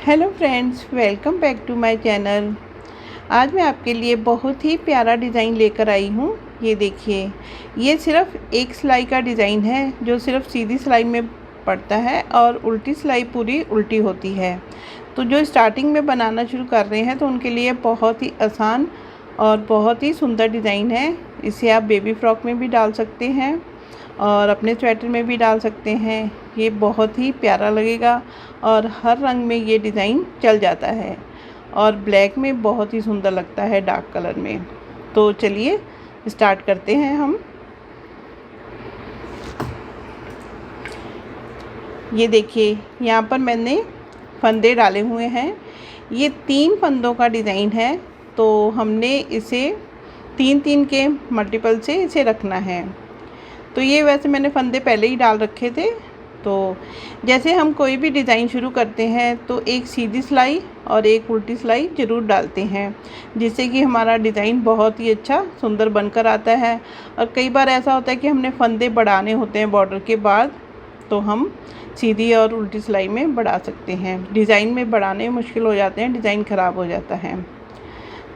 Hello friends, welcome back to my channel. आज मैं आपके लिए बहुत ही प्यारा डिज़ाइन लेकर आई हूँ। ये देखिए, ये सिर्फ एक सिलाई का डिज़ाइन है जो सिर्फ सीधी सिलाई में पड़ता है और उल्टी सिलाई पूरी उल्टी होती है। तो जो स्टार्टिंग में बनाना शुरू कर रहे हैं तो उनके लिए बहुत ही आसान और बहुत ही सुंदर डिज़ाइन है। इसे आप बेबी फ्रॉक में भी डाल सकते हैं और अपने स्वेटर में भी डाल सकते हैं। ये बहुत ही प्यारा लगेगा और हर रंग में ये डिज़ाइन चल जाता है और ब्लैक में बहुत ही सुंदर लगता है, डार्क कलर में। तो चलिए स्टार्ट करते हैं हम। ये देखिए, यहाँ पर मैंने फंदे डाले हुए हैं। ये 3 फंदों का डिज़ाइन है, तो हमने इसे 3-3 के मल्टीपल से इसे रखना है। तो ये वैसे मैंने फंदे पहले ही डाल रखे थे। तो जैसे हम कोई भी डिज़ाइन शुरू करते हैं तो एक सीधी सिलाई और एक उल्टी सिलाई ज़रूर डालते हैं, जिससे कि हमारा डिज़ाइन बहुत ही अच्छा सुंदर बनकर आता है। और कई बार ऐसा होता है कि हमने फंदे बढ़ाने होते हैं बॉर्डर के बाद, तो हम सीधी और उल्टी सिलाई में बढ़ा सकते हैं। डिज़ाइन में बढ़ाने मुश्किल हो जाते हैं, डिज़ाइन ख़राब हो जाता है।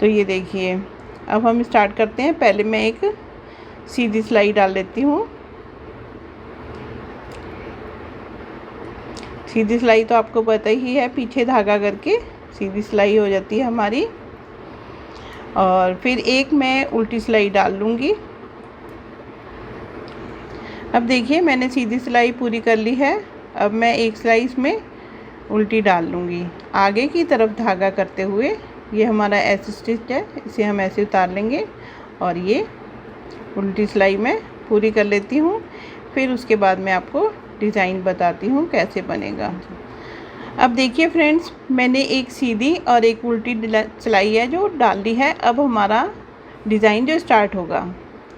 तो ये देखिए, अब हम स्टार्ट करते हैं। पहले मैं एक सीधी सिलाई डाल लेती हूँ। सीधी सिलाई तो आपको पता ही है, पीछे धागा करके सीधी सिलाई हो जाती है हमारी। और फिर एक मैं उल्टी सिलाई डाल लूँगी। अब देखिए, मैंने सीधी सिलाई पूरी कर ली है। अब मैं एक सिलाई इसमें उल्टी डाल लूँगी आगे की तरफ धागा करते हुए। ये हमारा ऐसे स्टिच है, इसे हम ऐसे उतार लेंगे और ये उल्टी सिलाई मैं पूरी कर लेती हूँ। फिर उसके बाद मैं आपको डिज़ाइन बताती हूँ कैसे बनेगा। अब देखिए फ्रेंड्स, मैंने एक सीधी और एक उल्टी सिलाई है जो डाल दी है। अब हमारा डिज़ाइन जो स्टार्ट होगा,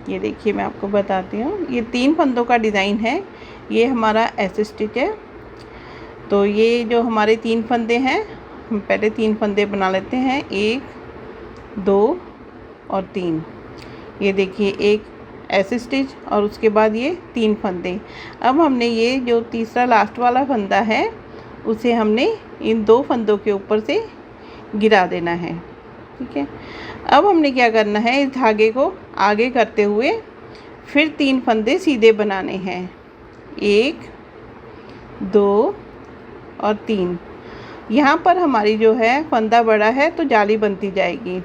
ये देखिए मैं आपको बताती हूँ। ये 3 फंदों का डिज़ाइन है। ये हमारा ऐसे स्टिच है। तो ये जो हमारे 3 फंदे हैं, हम पहले 3 फंदे बना लेते हैं। 1, 2 और 3। ये देखिए, एक ऐसे स्टिच और उसके बाद ये 3 फंदे। अब हमने ये जो तीसरा लास्ट वाला फंदा है, उसे हमने इन 2 फंदों के ऊपर से गिरा देना है। ठीक है। अब हमने क्या करना है, इस धागे को आगे करते हुए फिर 3 फंदे सीधे बनाने हैं। 1, 2 और 3। यहाँ पर हमारी जो है फंदा बड़ा है तो जाली बनती जाएगी।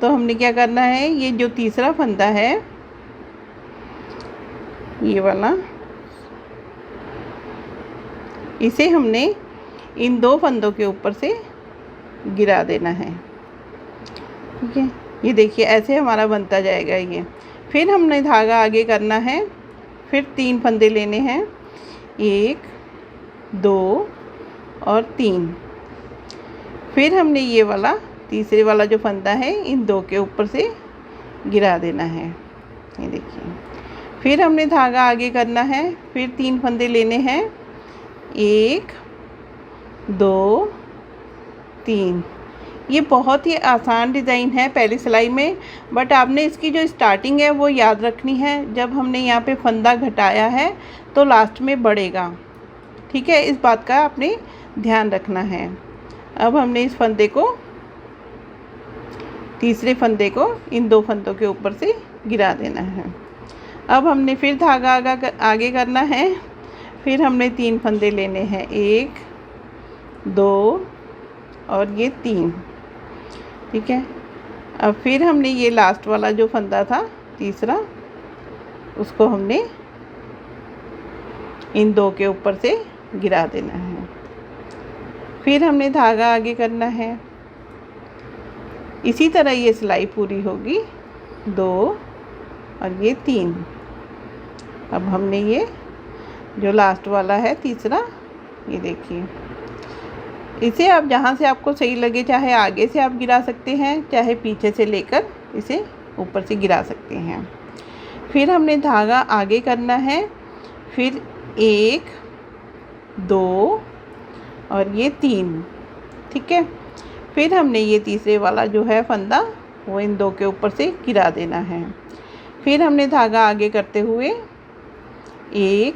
तो हमने क्या करना है, ये जो तीसरा फंदा है, ये वाला, इसे हमने इन 2 फंदों के ऊपर से गिरा देना है। ठीक है। ये देखिए, ऐसे हमारा बनता जाएगा ये। फिर हमने धागा आगे करना है। फिर 3 फंदे लेने हैं। 1, 2 और 3। फिर हमने ये वाला तीसरे वाला जो फंदा है, इन 2 के ऊपर से गिरा देना है। ये देखिए, फिर हमने धागा आगे करना है। फिर 3 फंदे लेने हैं। 1, 2, 3। ये बहुत ही आसान डिज़ाइन है पहली सिलाई में, बट आपने इसकी जो स्टार्टिंग है वो याद रखनी है। जब हमने यहाँ पे फंदा घटाया है तो लास्ट में बढ़ेगा। ठीक है, इस बात का आपने ध्यान रखना है। अब हमने इस फंदे को, तीसरे फंदे को इन 2 फंदों के ऊपर से गिरा देना है। अब हमने फिर धागा आगे करना है। फिर हमने 3 फंदे लेने हैं। 1, 2 और ये 3। ठीक है। अब फिर हमने ये लास्ट वाला जो फंदा था तीसरा, उसको हमने इन 2 के ऊपर से गिरा देना है। फिर हमने धागा आगे करना है। इसी तरह ये सिलाई पूरी होगी। 2 और ये 3। अब हमने ये जो लास्ट वाला है तीसरा, ये देखिए, इसे आप जहाँ से आपको सही लगे, चाहे आगे से आप गिरा सकते हैं, चाहे पीछे से लेकर इसे ऊपर से गिरा सकते हैं। फिर हमने धागा आगे करना है। फिर 1, 2 और ये 3। ठीक है। फिर हमने ये तीसरे वाला जो है फंदा, वो इन 2 के ऊपर से गिरा देना है। फिर हमने धागा आगे करते हुए 1,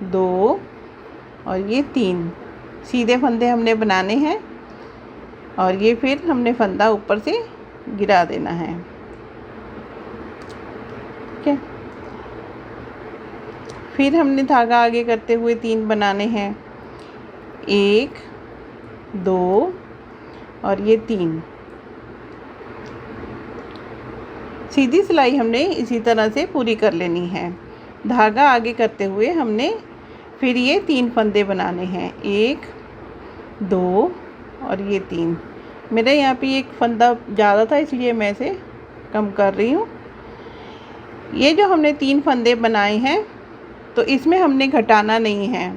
2 और ये 3 सीधे फंदे हमने बनाने हैं और ये फिर हमने फंदा ऊपर से गिरा देना है। ठीक है, फिर हमने धागा आगे करते हुए 3 बनाने हैं, 1 2 और ये 3। सीधी सिलाई हमने इसी तरह से पूरी कर लेनी है। धागा आगे करते हुए हमने फिर ये 3 फंदे बनाने हैं, 1 2 और ये 3। मेरे यहाँ पे एक फंदा ज़्यादा था इसलिए मैं इसे कम कर रही हूँ। ये जो हमने 3 फंदे बनाए हैं तो इसमें हमने घटाना नहीं है,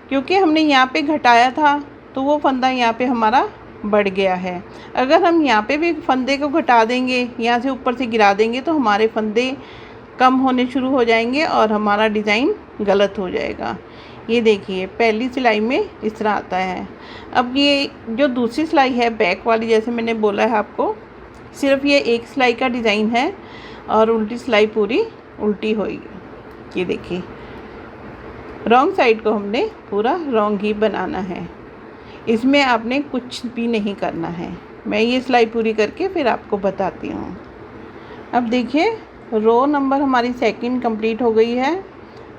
क्योंकि हमने यहाँ पे घटाया था तो वो फंदा यहाँ पे हमारा बढ़ गया है। अगर हम यहाँ पे भी फंदे को घटा देंगे, यहाँ से ऊपर से गिरा देंगे तो हमारे फंदे कम होने शुरू हो जाएंगे और हमारा डिज़ाइन गलत हो जाएगा। ये देखिए पहली सिलाई में इस तरह आता है। अब ये जो दूसरी सिलाई है बैक वाली, जैसे मैंने बोला है आपको, सिर्फ ये एक सिलाई का डिज़ाइन है और उल्टी सिलाई पूरी उल्टी होगी। ये देखिए रॉन्ग साइड को हमने पूरा रॉन्ग ही बनाना है, इसमें आपने कुछ भी नहीं करना है। मैं ये सिलाई पूरी करके फिर आपको बताती हूँ। अब देखिए रो नंबर हमारी 2 कंप्लीट हो गई है।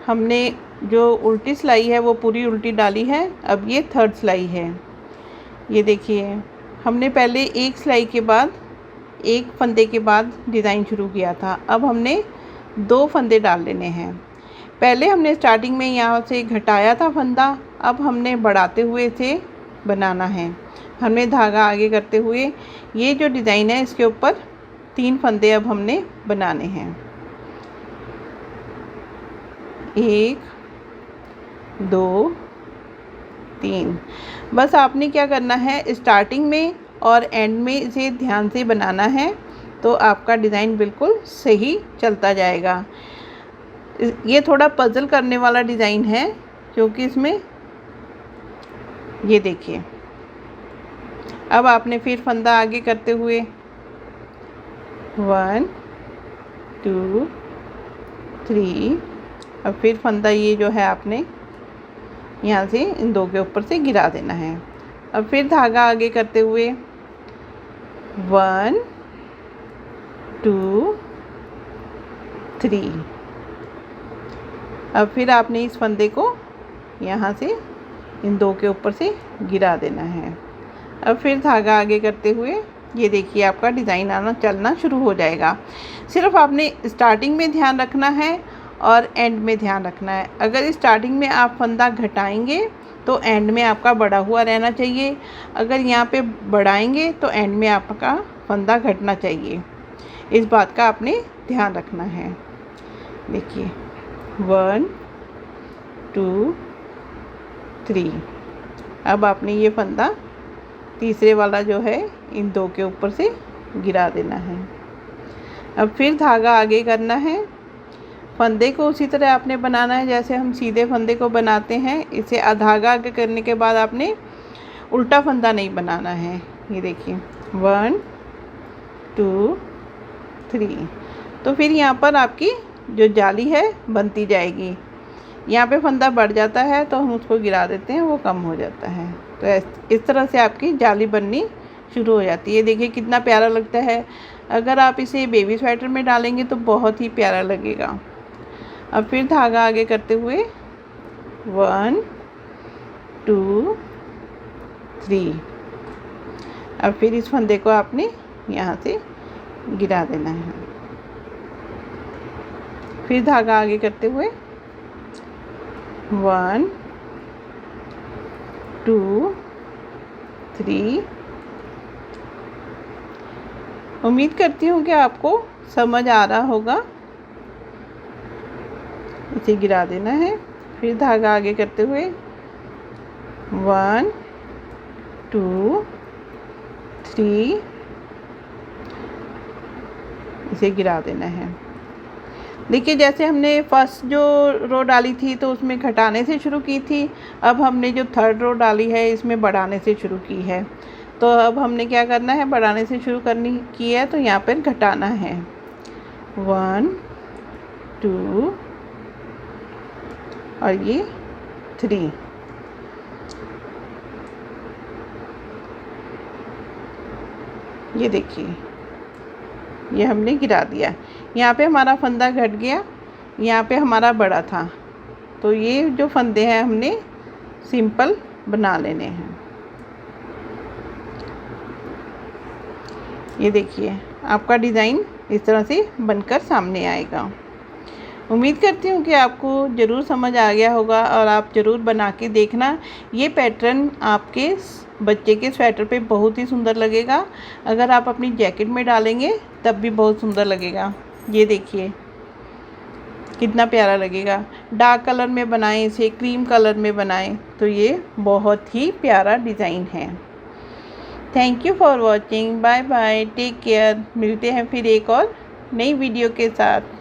हमने जो उल्टी सिलाई है वो पूरी उल्टी डाली है। अब ये 3rd सिलाई है। ये देखिए हमने पहले एक सिलाई के बाद एक फंदे के बाद डिज़ाइन शुरू किया था। अब हमने 2 फंदे डाल लेने हैं। पहले हमने स्टार्टिंग में यहाँ से घटाया था फंदा, अब हमने बढ़ाते हुए इसे बनाना है। हमने धागा आगे करते हुए ये जो डिज़ाइन है इसके ऊपर 3 फंदे अब हमने बनाने हैं, 1 2 3। बस आपने क्या करना है, स्टार्टिंग में और एंड में इसे ध्यान से बनाना है तो आपका डिज़ाइन बिल्कुल सही चलता जाएगा। ये थोड़ा पज़ल करने वाला डिज़ाइन है क्योंकि इसमें ये देखिए। अब आपने फिर फंदा आगे करते हुए 1 2 3, अब फिर फंदा ये जो है आपने यहाँ से इन 2 के ऊपर से गिरा देना है। अब फिर धागा आगे करते हुए 1 2 3, अब फिर आपने इस फंदे को यहाँ से इन 2 के ऊपर से गिरा देना है। अब फिर धागा आगे करते हुए ये देखिए आपका डिज़ाइन आना चलना शुरू हो जाएगा। सिर्फ आपने स्टार्टिंग में ध्यान रखना है और एंड में ध्यान रखना है। अगर स्टार्टिंग में आप फंदा घटाएंगे तो एंड में आपका बढ़ा हुआ रहना चाहिए, अगर यहाँ पे बढ़ाएंगे तो एंड में आपका फंदा घटना चाहिए। इस बात का आपने ध्यान रखना है। देखिए 1 2 3, अब आपने ये फंदा तीसरे वाला जो है इन 2 के ऊपर से गिरा देना है। अब फिर धागा आगे करना है। फंदे को उसी तरह आपने बनाना है जैसे हम सीधे फंदे को बनाते हैं। इसे धागा आगे करने के बाद आपने उल्टा फंदा नहीं बनाना है। ये देखिए 1 2 3, तो फिर यहाँ पर आपकी जो जाली है बनती जाएगी। यहाँ पे फंदा बढ़ जाता है तो हम उसको गिरा देते हैं, वो कम हो जाता है। तो इस तरह से आपकी जाली बननी शुरू हो जाती है। देखिए कितना प्यारा लगता है। अगर आप इसे बेबी स्वेटर में डालेंगे तो बहुत ही प्यारा लगेगा। अब फिर धागा आगे करते हुए 1 2 3, अब फिर इस फंदे को आपने यहाँ से गिरा देना है। फिर धागा आगे करते हुए 1 2 3। उम्मीद करती हूँ कि आपको समझ आ रहा होगा। इसे गिरा देना है। फिर धागा आगे करते हुए 1 2 3, इसे गिरा देना है। देखिए जैसे हमने फर्स्ट जो रो डाली थी तो उसमें घटाने से शुरू की थी, अब हमने जो 3rd रो डाली है इसमें बढ़ाने से शुरू की है। तो अब हमने क्या करना है, बढ़ाने से शुरू करनी की है तो यहाँ पर घटाना है 1 2 और ये 3। ये देखिए, ये हमने गिरा दिया। यहाँ पे हमारा फंदा घट गया, यहाँ पे हमारा बड़ा था, तो ये जो फंदे हैं हमने सिंपल बना लेने हैं। ये देखिए, आपका डिज़ाइन इस तरह से बनकर सामने आएगा। उम्मीद करती हूँ कि आपको ज़रूर समझ आ गया होगा और आप ज़रूर बना के देखना। ये पैटर्न आपके बच्चे के स्वेटर पे बहुत ही सुंदर लगेगा। अगर आप अपनी जैकेट में डालेंगे तब भी बहुत सुंदर लगेगा। ये देखिए कितना प्यारा लगेगा। डार्क कलर में बनाएं, इसे क्रीम कलर में बनाएं तो ये बहुत ही प्यारा डिज़ाइन है। Thank you for watching. Bye bye, take care. मिलते हैं फिर एक और नई वीडियो के साथ।